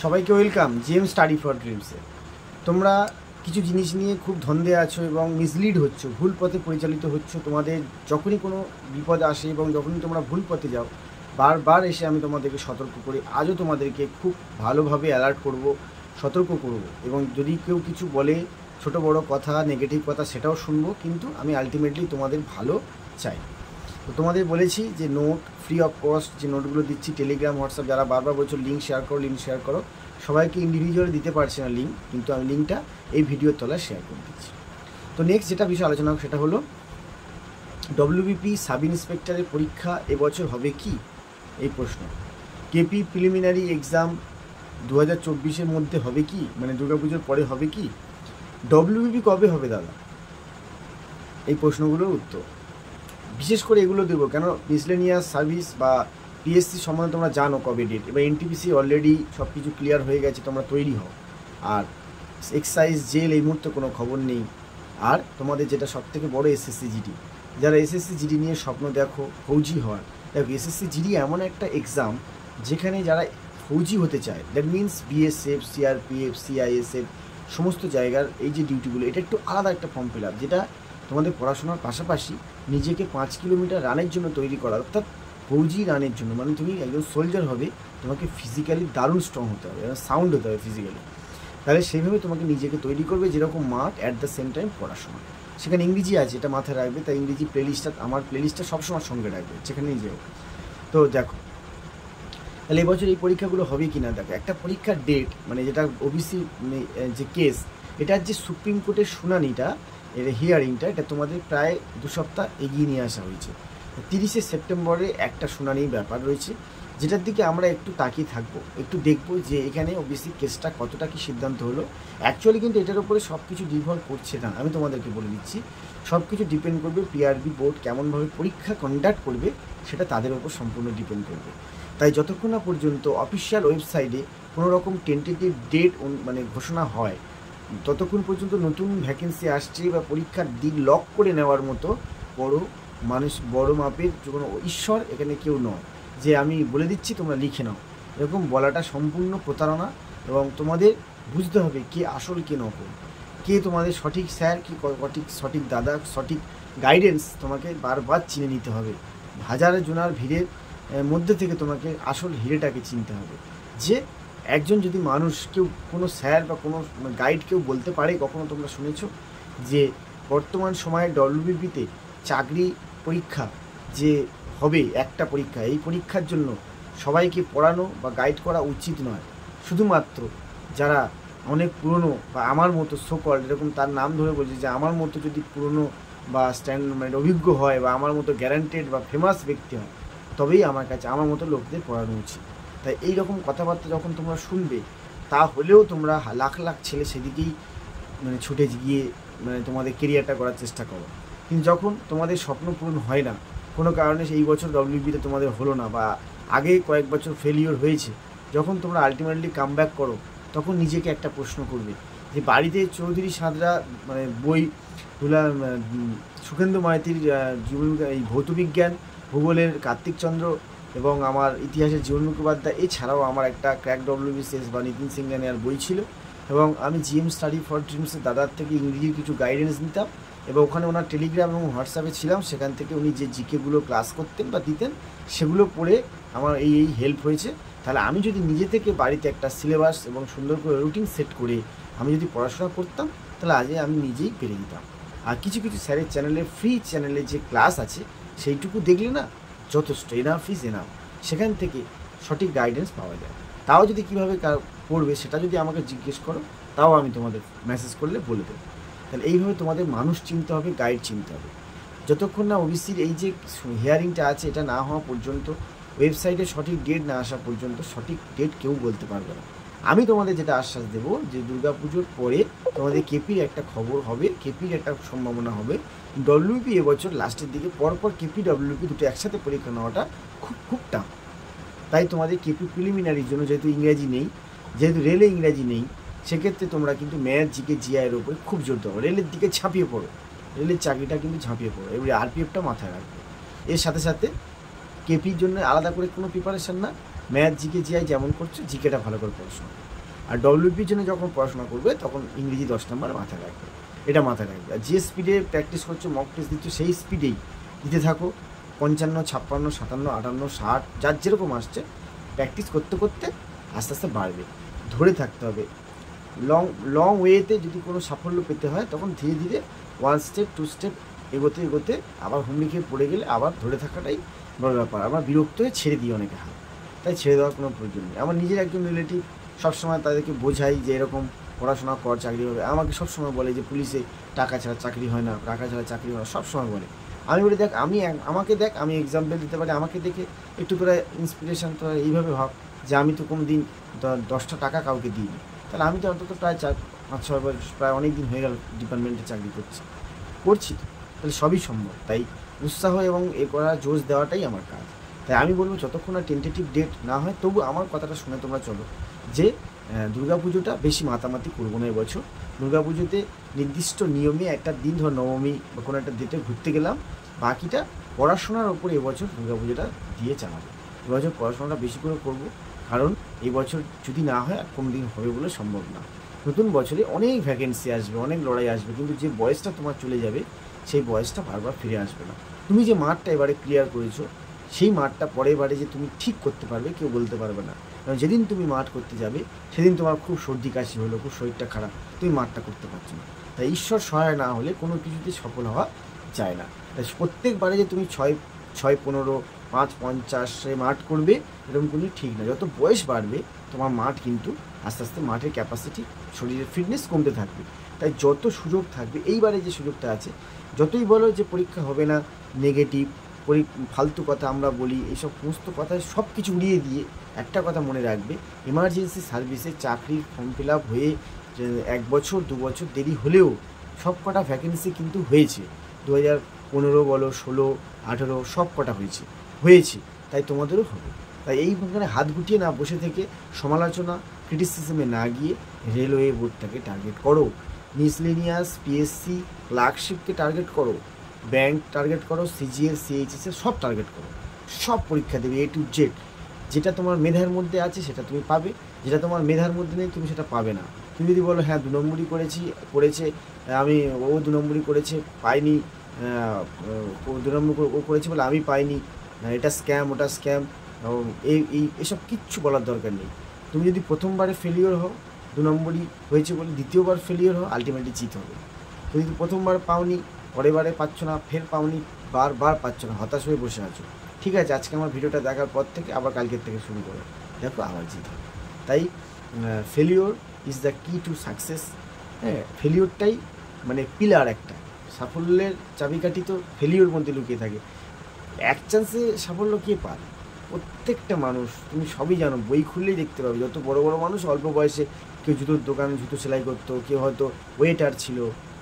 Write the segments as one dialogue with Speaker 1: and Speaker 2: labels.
Speaker 1: সবাইকে welcome GM study for ড্রিমসে। তোমরা কিছু জিনিস নিয়ে খুব ধন্দে আছো এবং মিসলিড হচ্ছ, ভুল পথে পরিচালিত হচ্ছ। তোমাদের যখনই কোনো বিপদ আসে এবং যখনই তোমরা ভুল পথে যাও, বারবার এসে আমি তোমাদেরকে সতর্ক করি। আজও তোমাদেরকে খুব ভালোভাবে অ্যালার্ট করব, সতর্ক করব। এবং যদি কেউ কিছু বলে, ছোট বড় কথা, নেগেটিভ কথা, সেটাও শুনবো, কিন্তু আমি আলটিমেটলি তোমাদের ভালো চাই। তো তোমাদের বলেছি যে নোট ফ্রি অফ কস্ট যে নোটগুলো দিচ্ছি, টেলিগ্রাম, হোয়াটসঅ্যাপ, যারা বারবার বলছো লিঙ্ক শেয়ার করো, সবাইকে ইন্ডিভিজুয়ালি দিতে পারছি না লিঙ্ক, কিন্তু আমি লিঙ্কটা এই ভিডিওর তলায় শেয়ার করে দিচ্ছি। তো নেক্সট যেটা বিষয় আলোচনা হোক সেটা হলো ডব্লিউবিপি সাব ইন্সপেক্টরের পরীক্ষা এবছর হবে কি, এই প্রশ্ন। কেপি প্রিলিমিনারি এক্সাম 2024-এর মধ্যে হবে কি, মানে দুর্গাপুজোর পরে হবে কি? ডব্লিউবিপি কবে হবে দাদা, এই প্রশ্নগুলোর উত্তর বিশেষ করে এগুলো দেবো কেন, মিসলেনিয়াস সার্ভিস বা পিএসসি সম্বন্ধে তোমরা জানো কবে ডেট, এবার এনটিপিসি অলরেডি সব কিছু ক্লিয়ার হয়ে গেছে, তোমরা তৈরি হও। আর এক্সাইজ জেল এই মুহূর্তে কোনো খবর নেই। আর তোমাদের যেটা সবথেকে বড় এসএসসি জিডি, যারা এসএসসি জিডি নিয়ে স্বপ্ন দেখো ফৌজি হওয়ার, দেখো এসএসসি জিডি এমন একটা এক্সাম যেখানে যারা ফৌজি হতে চায়, that means BSF, CRPF, CISF, সমস্ত জায়গার এই যে ডিউটিগুলো, এটা একটু আলাদা একটা ফর্ম ফিল আপ, যেটা তোমাদের পড়াশোনার পাশাপাশি নিজেকে 5 কিলোমিটার রানের জন্য তৈরি করা, অর্থাৎ ফৌজি রানের জন্য। মানে তুমি একজন সোলজার হবে, তোমাকে ফিজিক্যালি দারুণ স্ট্রং হতে হবে, সাউন্ড হতে হবে ফিজিক্যালি। তাহলে সেইভাবে তোমাকে নিজেকে তৈরি করবে, যেরকম মাঠ অ্যাট দ্য সেম টাইম পড়াশোনা। সেখানে ইংরেজি আছে, এটা মাথায় রাখবে, তাই ইংরেজি প্লেলিস্টটা, আমার প্লেলিস্টটা সবসময় সঙ্গে রাখবে, সেখানেই যেও। তো দেখো তাহলে এবছর এই পরীক্ষাগুলো হবে কি না, দেখো একটা পরীক্ষার ডেট, মানে যেটা ওবিসি যে কেস, এটার যে সুপ্রিম কোর্টের শুনানিটা, এর হিয়ারিংটা, এটা তোমাদের প্রায় 2 সপ্তাহ এগিয়ে নিয়ে আসা হয়েছে। 30শে সেপ্টেম্বরে একটা শুনানির ব্যাপার রয়েছে, যেটার দিকে আমরা একটু তাকিয়ে থাকবো, একটু দেখবো যে এখানে ওবিসি কেসটা কতটা কি সিদ্ধান্ত হলো। অ্যাকচুয়ালি কিন্তু এটার উপরে সব কিছু নির্ভর করছে না, আমি তোমাদেরকে বলে দিচ্ছি। সব কিছু ডিপেন্ড করবে পিআরবি বোর্ড কেমনভাবে পরীক্ষা কন্ডাক্ট করবে, সেটা তাদের ওপর সম্পূর্ণ ডিপেন্ড করবে। তাই যতক্ষণ না পর্যন্ত অফিসিয়াল ওয়েবসাইটে কোনো রকম টেন্টেটিভ ডেট মানে ঘোষণা হয়, ততক্ষণ পর্যন্ত নতুন ভ্যাকেন্সি আসছে বা পরীক্ষার দিন লক করে নেওয়ার মতো বড় মাপের কোনো ঈশ্বর এখানে কেউ নয় যে আমি বলে দিচ্ছি তোমরা লিখে নাও, এরকম বলাটা সম্পূর্ণ প্রতারণা। এবং তোমাদের বুঝতে হবে কে আসল কে নকল, কে তোমাদের সঠিক স্যার, কি সঠিক দাদা, সঠিক গাইডেন্স তোমাকে বারবার চিনে নিতে হবে। হাজার জনার ভিড়ের মধ্যে থেকে তোমাকে আসল হিরেটাকে চিনতে হবে। যে একজন যদি মানুষ, কেউ কোনো স্যার বা কোনো গাইড কেউ বলতে পারে, কখনো তোমরা শুনেছ যে বর্তমান সময়ে ডব্লিউবিপিতে চাকরি পরীক্ষা যে হবে একটা পরীক্ষা, এই পরীক্ষার জন্য সবাইকে পড়ানো বা গাইড করা উচিত নয়। শুধুমাত্র যারা অনেক পুরনো বা আমার মতো সোকল, এরকম তার নাম ধরে বলছে, যে আমার মতো যদি পুরনো বা মানে অভিজ্ঞ হয় বা আমার মতো গ্যারান্টেড বা ফেমাস ব্যক্তি হয়, তবেই আমার কাছে আমার মতো লোকদের পড়ানো উচিত। তাই এই রকম কথাবার্তা যখন তোমরা শুনবে, তাহলেও তোমরা লাখ লাখ ছেলে সেদিকেই মানে ছুটে গিয়ে মানে তোমাদের কেরিয়ারটা করার চেষ্টা করো। কিন্তু যখন তোমাদের স্বপ্ন পূরণ হয় না, কোনো কারণে এই বছর ডব্লিউবিতে তোমাদের হলো না বা আগে কয়েক বছর ফেলিওর হয়েছে, যখন তোমরা আলটিমেটলি কাম ব্যাক করো, তখন নিজেকে একটা প্রশ্ন করবে যে বাড়িতে চৌধুরী সাঁতরা মানে বই তুলা, সুখেন্দু মাইতির জীবন, এই ভৌতবিজ্ঞান ভূগোলের কার্তিক চন্দ্র এবং আমার ইতিহাসের জীবন মুখোপাধ্যায়, এছাড়াও আমার একটা ক্র্যাক ডব্লিউবিসিএস বা নিতিন সিংহানিয়ার বই ছিল। এবং আমি জিএম স্টাডি ফর ড্রিমসের দাদার থেকে ইংরেজির কিছু গাইডেন্স নিতাম, এবং ওখানে ওনার টেলিগ্রাম এবং হোয়াটসঅ্যাপে ছিলাম, সেখান থেকে উনি যে জিকেগুলো ক্লাস করতেন বা দিতেন, সেগুলো পড়ে আমার এই হেল্প হয়েছে। তাহলে আমি যদি নিজে থেকে বাড়িতে একটা সিলেবাস এবং সুন্দর করে রুটিন সেট করে আমি যদি পড়াশোনা করতাম, তাহলে আজকে আমি নিজেই পেরে দিতাম। আর কিছু কিছু স্যারের চ্যানেলে, ফ্রি চ্যানেলে যে ক্লাস আছে, সেইটুকু দেখলে না যথেষ্ট, এনাফ ইজ এনাফ, সেখান থেকে সঠিক গাইডেন্স পাওয়া যায়। তাও যদি কীভাবে পড়বে সেটা যদি আমাকে জিজ্ঞেস করো, তাও আমি তোমাদের মেসেজ করলে বলে দেবো। তাহলে এইভাবে তোমাদের মানুষ চিনতে হবে, গাইড চিনতে হবে। যতক্ষণ না ওবিসির এই যে হিয়ারিংটা আছে, এটা না হওয়া পর্যন্ত, ওয়েবসাইটে সঠিক ডেট না আসা পর্যন্ত, সঠিক ডেট কেউ বলতে পারবে না। আমি তোমাদের যেটা আশ্বাস দেবো যে দুর্গাপুজোর পরে তোমাদের কেপির একটা খবর হবে, কেপির একটা সম্ভাবনা হবে। ডব্লিউপি এবছর লাস্টের দিকে পরপর কেপি ডব্লিউপি দুটো একসাথে পরীক্ষা নেওয়াটা খুব খুব টাফ। তাই তোমাদের কেপি প্রিলিমিনারির জন্য যেহেতু ইংরাজি নেই, যেহেতু রেলে ইংরাজি নেই, সেক্ষেত্রে তোমরা কিন্তু ম্যাথ, জিকে, জিআইয়ের উপরে খুব জোর দেবো। রেলের দিকে ঝাঁপিয়ে পড়ো, রেলের চাকরিটা কিন্তু ঝাঁপিয়ে পড়ো, এবারে আরপিএফটা মাথায় রাখবে। এর সাথে সাথে কেপির জন্য আলাদা করে কোনো প্রিপারেশান না, ম্যাথ জিকে জিআই যেমন করছো জিকেটা ভালো করে পড়াশোনা করবে। আর ডব্লিউপির জন্য যখন পড়াশোনা করবে তখন ইংরেজি 10 নম্বর মাথায় রাখবে, এটা মাথায় রাখবে। আর যে স্পিডে প্র্যাকটিস করছো, মক টেস্ট দিচ্ছ, সেই স্পিডেই দিতে থাকো। 55, 56, 57, 58, 60 যার যেরকম আসছে প্র্যাকটিস করতে করতে আস্তে আস্তে বাড়বে। ধরে থাকতে হবে। লং ওয়েতে যদি কোনো সাফল্য পেতে হয় তখন ধীরে ধীরে 1 স্টেপ 2 স্টেপ এগোতে এগোতে আবার হুমড়ি খেয়ে পড়ে গেলে আবার ধরে থাকাটাই বড় ব্যাপার। আমার বিরক্ত হয়ে ছেড়ে দিই অনেকে হাত, তাই ছেড়ে দেওয়ার কোনো প্রয়োজন নেই। আমার নিজের একজন রিলেটিভ সবসময় তাদেরকে বোঝাই যে এরকম পড়াশোনা কর, চাকরি হবে। আমাকে সবসময় বলে যে পুলিশে টাকা ছাড়া চাকরি হয় না, টাকা ছাড়া চাকরি হয় না, সবসময় বলে। আমি বলি দেখ, আমাকে দেখ, আমি এক্সাম্পল দিতে পারি, আমাকে দেখে একটু করে ইন্সপিরেশন তো এইভাবে ভাব যে আমি তো কোনো দিন 10টা টাকা কাউকে দিইনি, তাহলে আমি তো অন্তত প্রায় 4-5-6 বছর, প্রায় অনেক দিন হয়ে গেল ডিপার্টমেন্টে চাকরি করছি তো, তাহলে সবই সম্ভব। তাই উৎসাহ এবং এ করা জোশ দেওয়াটাই আমার কাজ। তাই আমি বলবো যতক্ষণ না টেন্টেটিভ ডেট না হয়, তবু আমার কথাটা শুনে তোমরা চলো যে দুর্গাপুজোটা বেশি মাতামাতি করবো না এবছর। দুর্গাপুজোতে নির্দিষ্ট নিয়মে একটা দিন, ধর নবমী বা কোনো একটা ডেটে ঘুরতে গেলাম, বাকিটা পড়াশোনার ওপর এবছর দুর্গাপুজোটা দিয়ে চালাবো। এবছর পড়াশোনাটা বেশি করে করব, কারণ এই বছর যদি না হয় আর কোনো দিন হবে বলে সম্ভব না। নতুন বছরে অনেক ভ্যাকেন্সি আসবে, অনেক লড়াই আসবে, কিন্তু যে বয়সটা তোমার চলে যাবে সেই বয়সটা বারবার ফিরে আসবে না। তুমি যে মাঠটা এবারে ক্লিয়ার করেছো, সেই মাঠটা পরের বারে যে তুমি ঠিক করতে পারবে কেউ বলতে পারবে না। কারণ যেদিন তুমি মাঠ করতে যাবে সেদিন তোমার খুব সর্দি কাশি হলো, খুব শরীরটা খারাপ, তুমি মাঠটা করতে পারছো না। তাই ঈশ্বর সহায় না হলে কোনো কিছুতে সফল হওয়া যায় না। তাই প্রত্যেকবারে যে তুমি 6-15, 5-50 মাঠ করবে এরকম কোনো ঠিক না। যত বয়স বাড়বে তোমার মাঠ কিন্তু আস্তে আস্তে মাঠের ক্যাপাসিটি, শরীরের ফিটনেস কমতে থাকবে। তাই যত সুযোগ থাকবে, এইবারে যে সুযোগটা আছে, যতই বলো যে পরীক্ষা হবে না, নেগেটিভ ফালতু কথা আমরা বলি, এইসব সমস্ত কথায় সব কিছু উড়িয়ে দিয়ে একটা কথা মনে রাখবে, এমার্জেন্সি সার্ভিসে চাকরির ফর্ম ফিল আপ হয়ে 1 বছর 2 বছর দেরি হলেও সব কটা ভ্যাকেন্সি কিন্তু হয়েছে। 2015 বলো, 16, 18 সব কটা হয়েছে, তাই তোমাদেরও হবে। তাই এইখানে হাত গুটিয়ে না বসে থেকে সমালোচনা, ক্রিটিসিজমে না গিয়ে রেলওয়ে বোর্ডটাকে টার্গেট করো, মিসলেনিয়াস, পিএসসি, ক্লার্কশিপকে টার্গেট করো, ব্যাংক টার্গেট করো, সিজিএল, সিএইচএসএ সব টার্গেট করো, সব পরীক্ষা দেবে A to Z। যেটা তোমার মেধার মধ্যে আছে সেটা তুমি পাবে, যেটা তোমার মেধার মধ্যে নেই তুমি সেটা পাবে না। তুমি যদি বলো হ্যাঁ 2 নম্বরই করেছে, আমি ও 2 নম্বরই করেছে পাইনি, 2 নম্বর ও করেছে বলে আমি পাইনি, এটা স্ক্যাম, ওটা স্ক্যাম, এসব কিচ্ছু বলার দরকার নেই। তুমি যদি প্রথমবারে ফেলিওর হও, 2 নম্বরই হয়েছে বলে দ্বিতীয়বার ফেলিওর হও, আলটিমেটলি জিত হবে। তুমি যদি প্রথমবার পাওনি, পরের বারে পাচ্ছ না, ফের পাওনি, বারবার পাচ্ছ না, হতাশ হয়ে বসে আছো, ঠিক আছে আজকে আমার ভিডিওটা দেখার পর থেকে আবার কালকের থেকে শুরু করো, দেখো আবার জিত হবে। তাই ফেলিওর ইজ দ্য কি টু সাকসেস। হ্যাঁ, ফেলিওরটাই মানে পিলার, একটা সাফল্যের চাবিকাঠি তো ফেলিওর মধ্যে লুকিয়ে থাকে। এক চান্সে সাফল্য কে পায়? প্রত্যেকটা মানুষ, তুমি সবই জানো, বই খুললেই দেখতে পাবে, যত বড় বড় মানুষ অল্প বয়সে, কেউ জুতোর দোকানে জুতো সেলাই করতো, কেউ হয়তো ওয়েটার ছিল,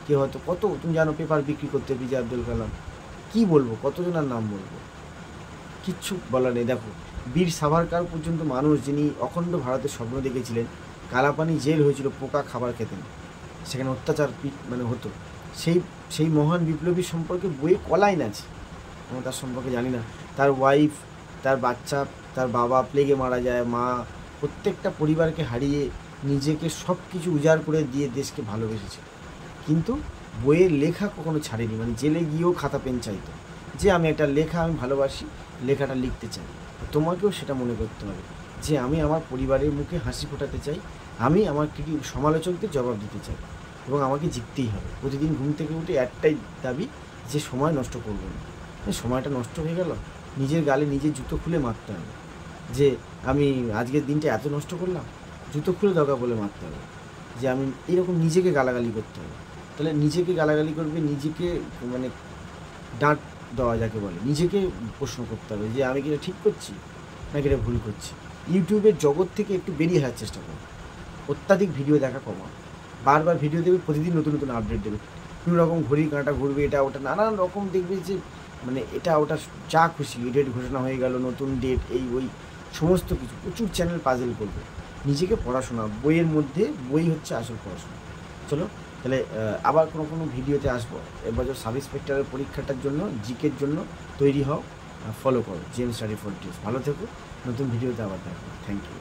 Speaker 1: কেউ হয়তো কত, তুমি জানো পেপার বিক্রি করতে, পিজে আব্দুল কালাম, কী বলবো, কতজনের নাম বলবো, কিচ্ছু বলার নেই। দেখো বীর সাভারকার পর্যন্ত মানুষ, যিনি অখণ্ড ভারতের স্বপ্ন দেখেছিলেন, কালাপানি জেল হয়েছিল, পোকা খাবার খেতেন, সেখানে অত্যাচার হতো, সেই মহান বিপ্লবী সম্পর্কে বইয়ে কলাইন আছে। আমি তার সম্পর্কে জানি না, তার ওয়াইফ, তার বাচ্চা, তার বাবা প্লেগে মারা যায়, মা, প্রত্যেকটা পরিবারকে হারিয়ে নিজেকে সব কিছু উজাড় করে দিয়ে দেশকে ভালোবেসেছে, কিন্তু বইয়ের লেখা কখনো ছাড়েনি। জেলে গিয়েও খাতা পেন চাইতো যে আমি একটা লেখা, আমি ভালোবাসি, লেখাটা লিখতে চাই। তোমাকেও সেটা মনে করতে হবে যে আমি আমার পরিবারের মুখে হাসি ফোটাতে চাই, আমি আমার সমালোচকদের জবাব দিতে চাই, এবং আমাকে জিততেই হবে। প্রতিদিন ঘুম থেকে উঠে একটাই দাবি যে সময় নষ্ট করবো না। সময়টা নষ্ট হয়ে গেল, নিজের গালে নিজের জুতো খুলে মারতে হবে, যে আমি আজকের দিনটা এত নষ্ট করলাম, জুতো খুলে দরকার বলে মারতে হবে, যে আমি এরকম নিজেকে গালাগালি করতে হবে। তাহলে নিজেকে গালাগালি করবে, নিজেকে ডাঁট দেওয়া যাকে বলে, নিজেকে প্রশ্ন করতে হবে যে আমি কি এটা ঠিক করছি নাকি এটা ভুল করছি। ইউটিউবের জগৎ থেকে একটু বেরিয়ে আসার চেষ্টা করো, অত্যাধিক ভিডিও দেখা কমা, বারবার ভিডিও দেবে, প্রতিদিন নতুন নতুন আপডেট দেবে, বিভিন্ন রকম ঘড়ির কাঁটা ঘুরবে, এটা ওটা নানান রকম দেখবে, যে এটা ওটা যা খুশি, ডেট ঘোষণা হয়ে গেল, নতুন ডেট, এই ওই সমস্ত কিছু, প্রচুর চ্যানেল পাজেল করবে। নিজেকে পড়াশোনা, বইয়ের মধ্যে বই হচ্ছে আসল পড়াশোনা। চলো তাহলে আবার কোনো ভিডিওতে আসবো। এবছর সাব ইন্সপেক্টরের পরীক্ষাটার জন্য, জিকের জন্য তৈরি হও, ফলো করো জেম স্টাডি ফর ড্রিমস। ভালো থেকো, নতুন ভিডিওতে আবার দেখো। Thank you.